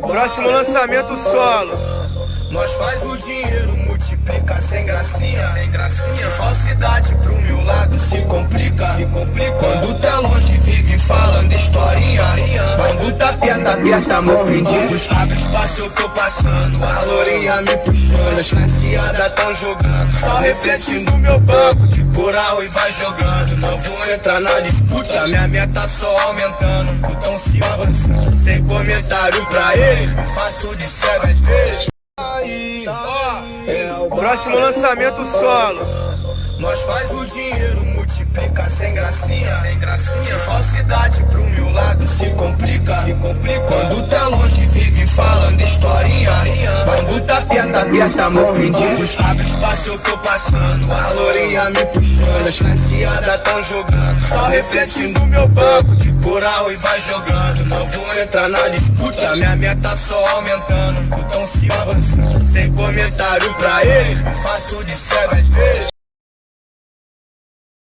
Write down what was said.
Próximo lançamento solo. Nós faz o dinheiro, multiplica sem gracinha. De falsidade pro meu lado se complica. Quando tá longe vive falando historinha. Quando tá perto aperta a mão, ridículos. Abre espaço, eu tô passando. A lourinha me puxando, as caseadas tão jogando. Só refletindo meu banco de coral e vai jogando. Não vou entrar na disputa, minha meta só aumentando. Putão se avançando, sem comentário pra ele. Me faço de cego às vezes. Próximo lançamento solo. Nós faz o dinheiro, multiplica sem gracinha. De falsidade pro meu lado se complica. Quando tá longe vive falando historinha. Quando tá perto aperta a mão, ridículos. Abre espaço, eu tô passando. A lourinha me puxando, as caseadas tão jogando. Só refletindo meu banco de coral e vai jogando. Não vou entrar na disputa, minha meta só aumentando. Putão se avançando, sem comentário pra ele. Me faço de cego às vezes.